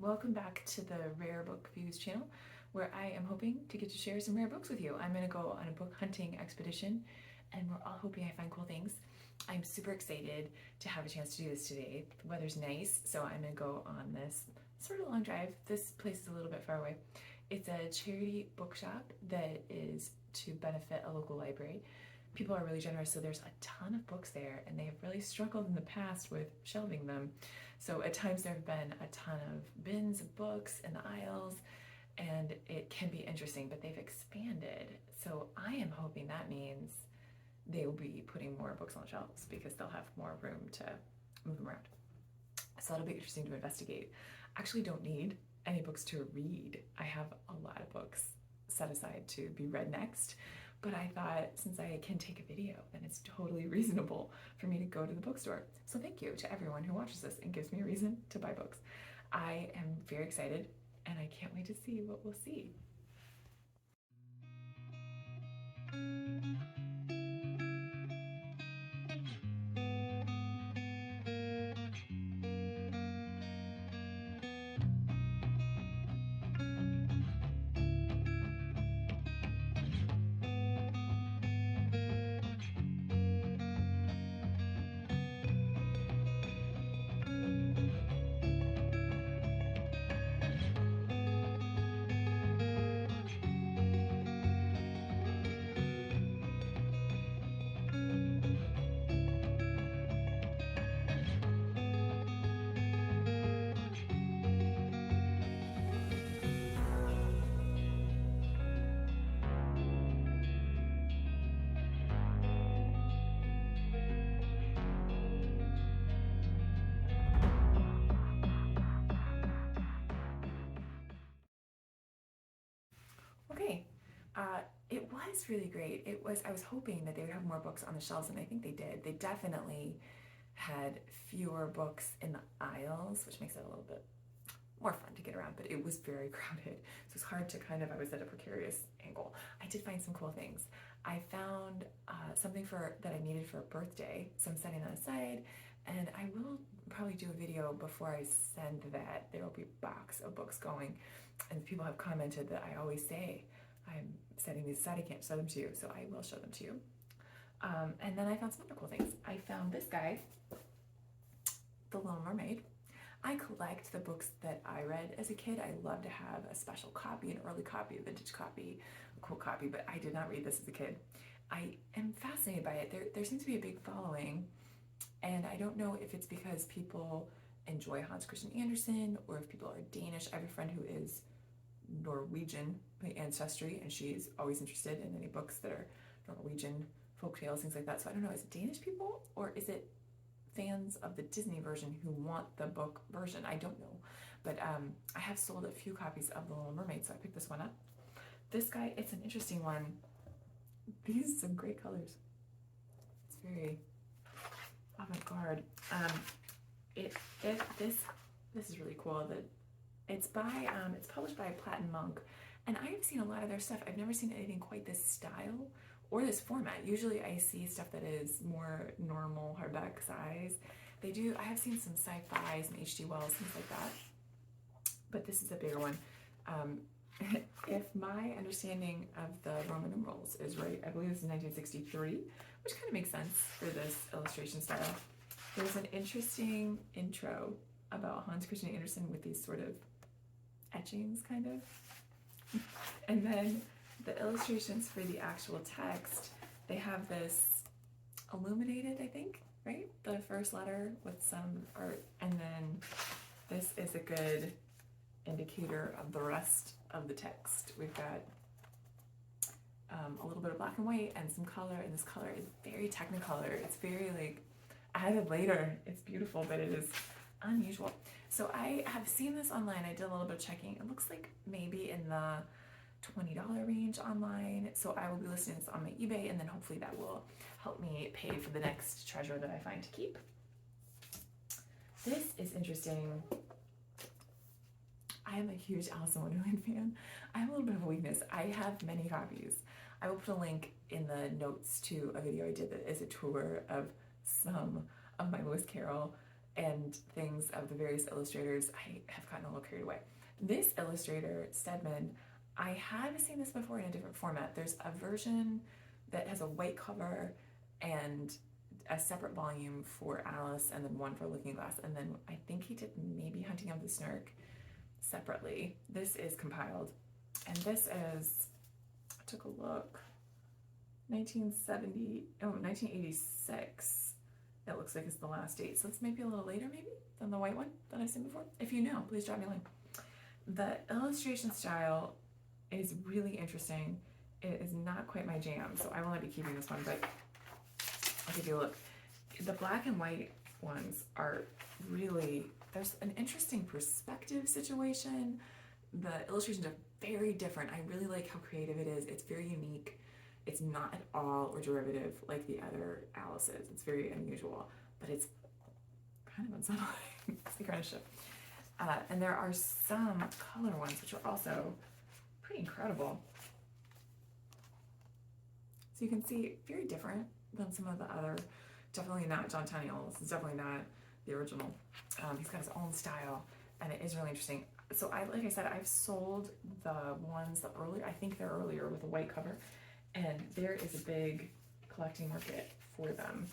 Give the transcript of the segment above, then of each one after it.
Welcome back to the Rare Book Views channel, where I am hoping to get to share some rare books with you. I'm going to go on a book hunting expedition, and we're all hoping I find cool things. I'm super excited to have a chance to do this today. The weather's nice, so I'm going to go on this sort of long drive. This place is a little bit far away. It's a charity bookshop that is to benefit a local library. People are really generous, so there's a ton of books there, and they have really struggled in the past with shelving them. So at times there have been a ton of bins of books in the aisles, and it can be interesting, but they've expanded. So I am hoping that means they will be putting more books on shelves because they'll have more room to move them around. So that'll be interesting to investigate. I actually don't need any books to read. I have a lot of books set aside to be read next. But I thought, since I can take a video, then it's totally reasonable for me to go to the bookstore. So thank you to everyone who watches this and gives me a reason to buy books. I am very excited, and I can't wait to see what we'll see. Okay, it was really great. I was hoping that they would have more books on the shelves, and I think they did. They definitely had fewer books in the aisles, which makes it a little bit more fun to get around, but it was very crowded. So it's hard to I was at a precarious angle. I did find some cool things. I found something that I needed for a birthday, so I'm setting that aside, and I will probably do a video before I send that. There will be a box of books going, and people have commented that I always say I'm setting these aside, I can't show them to you, so I will show them to you. And then I found some other cool things. I found this guy, The Little Mermaid. I collect the books that I read as a kid. I love to have a special copy, an early copy, a vintage copy, a cool copy, but I did not read this as a kid. I am fascinated by it. There seems to be a big following, and I don't know if it's because people enjoy Hans Christian Andersen or if people are Danish. I have a friend who is Norwegian by ancestry, and she's always interested in any books that are Norwegian folk tales, things like that. So I don't know, is it Danish people or is it fans of the Disney version who want the book version? I don't know, but I have sold a few copies of The Little Mermaid, so I picked this one up. This guy, it's an interesting one. These are some great colors. It's very avant-garde. This is really cool. It's published by Platt & Monk, and I have seen a lot of their stuff. I've never seen anything quite this style or this format. Usually I see stuff that is more normal hardback size. I have seen some sci-fi, some H.G. Wells, things like that, but this is a bigger one. If my understanding of the Roman numerals is right, I believe this is 1963, which kind of makes sense for this illustration style. There's an interesting intro about Hans Christian Andersen with these sort of etchings, kind of. And then the illustrations for the actual text, they have this illuminated, I think, right? The first letter with some art, and then this is a good indicator of the rest of the text. We've got a little bit of black and white and some color, and this color is very Technicolor. It's very like added later. It's beautiful, but it is unusual. So I have seen this online. I did a little bit of checking. It looks like maybe in the $20 range online. So I will be listing this on my eBay, and then hopefully that will help me pay for the next treasure that I find to keep. This is interesting. I am a huge Alice in Wonderland fan. I have a little bit of a weakness. I have many copies. I will put a link in the notes to a video I did that is a tour of some of my Lewis Carroll and things of the various illustrators, I have gotten a little carried away. This illustrator, Steadman, I have seen this before in a different format. There's a version that has a white cover and a separate volume for Alice and then one for Looking Glass, and then I think he did maybe Hunting of the Snark separately. This is compiled, and this is, I took a look, 1986 it looks like it's the last date, so this might be a little later maybe than the white one that I've seen before. If you know, please drop me a line. The illustration style is really interesting. It is not quite my jam, so I will not be keeping this one, but I'll give you a look. The black and white ones are really, there's an interesting perspective situation. The illustrations are very different. I really like how creative it is. It's very unique. It's not at all or derivative like the other Alice's. It's very unusual, but it's kind of unsettling. It's the kind of shit. And there are some color ones which are also pretty incredible. So you can see very different than some of the other. Definitely not John Tenniel. This is definitely not the original. He's got his own style, and it is really interesting. So like I said, I've sold the ones the earlier. I think they're earlier with a white cover, and there is a big collecting market for them.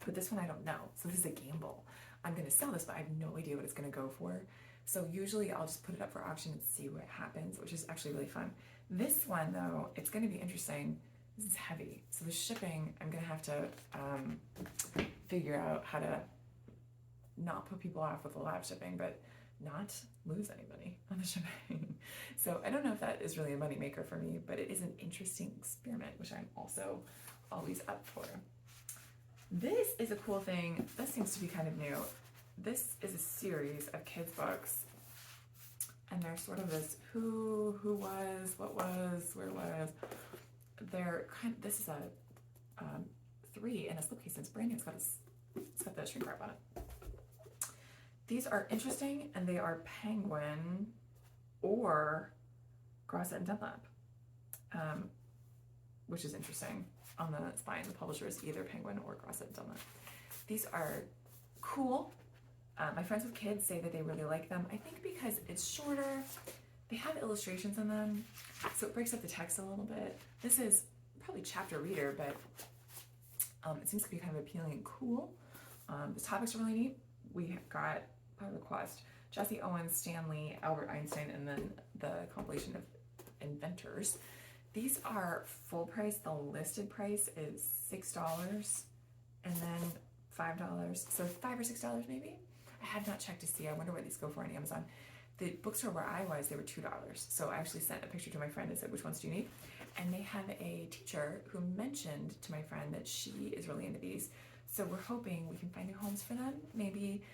But this one I don't know. So this is a gamble. I'm going to sell this, but I have no idea what it's going to go for. So usually I'll just put it up for auction and see what happens, which is actually really fun. This one though, it's going to be interesting. This is heavy. So the shipping, I'm going to have to figure out how to not put people off with a lot of shipping, but not lose any money on the shipping. So I don't know if that is really a moneymaker for me, but it is an interesting experiment, which I'm also always up for. This is a cool thing. This seems to be kind of new. This is a series of kids' books, and they're sort of this who was, what was, where was. They're kind of, this is a 3 in a slipcase. It's brand new. It's got the shrink wrap on it. These are interesting, and they are Penguin or Grosset and Dunlap, which is interesting. On the spine, the publisher is either Penguin or Grosset and Dunlap. These are cool. My friends with kids say that they really like them. I think because it's shorter, they have illustrations in them, so it breaks up the text a little bit. This is probably chapter reader, but it seems to be kind of appealing and cool. The topics are really neat. We have got, by request, Jesse Owens, Stan Lee, Albert Einstein, and then the compilation of inventors. These are full price. The listed price is $6 and then $5. So $5 or $6 maybe? I have not checked to see. I wonder what these go for on Amazon. The bookstore where I was, they were $2. So I actually sent a picture to my friend and said, which ones do you need? And they have a teacher who mentioned to my friend that she is really into these. So we're hoping we can find new homes for them. Maybe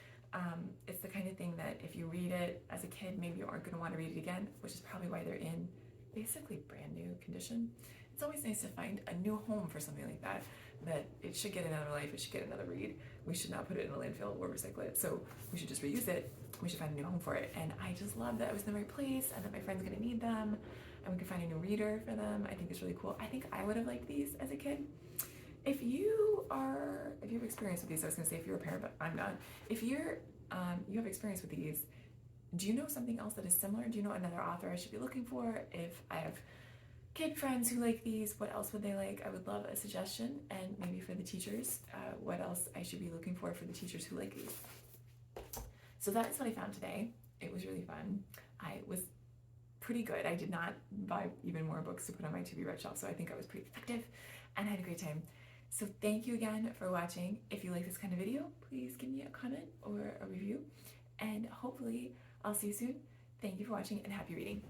it's the kind of thing that if you read it as a kid, maybe you aren't going to want to read it again, which is probably why they're in basically brand new condition. It's always nice to find a new home for something like that, that it should get another life, it should get another read. We should not put it in a landfill or recycle it. So we should just reuse it. We should find a new home for it. And I just love that it was in the right place and that my friend's gonna need them and we can find a new reader for them. I think it's really cool. I think I would have liked these as a kid. If you have experience with these, I was gonna say if you're a parent, but I'm not. If you have experience with these, do you know something else that is similar? Do you know another author I should be looking for? If I have kid friends who like these, what else would they like? I would love a suggestion, and maybe for the teachers, what else I should be looking for the teachers who like these. So that's what I found today. It was really fun. I was pretty good. I did not buy even more books to put on my to be read shelf, so I think I was pretty effective and I had a great time. So thank you again for watching. If you like this kind of video, please give me a comment or a review, and hopefully I'll see you soon. Thank you for watching and happy reading.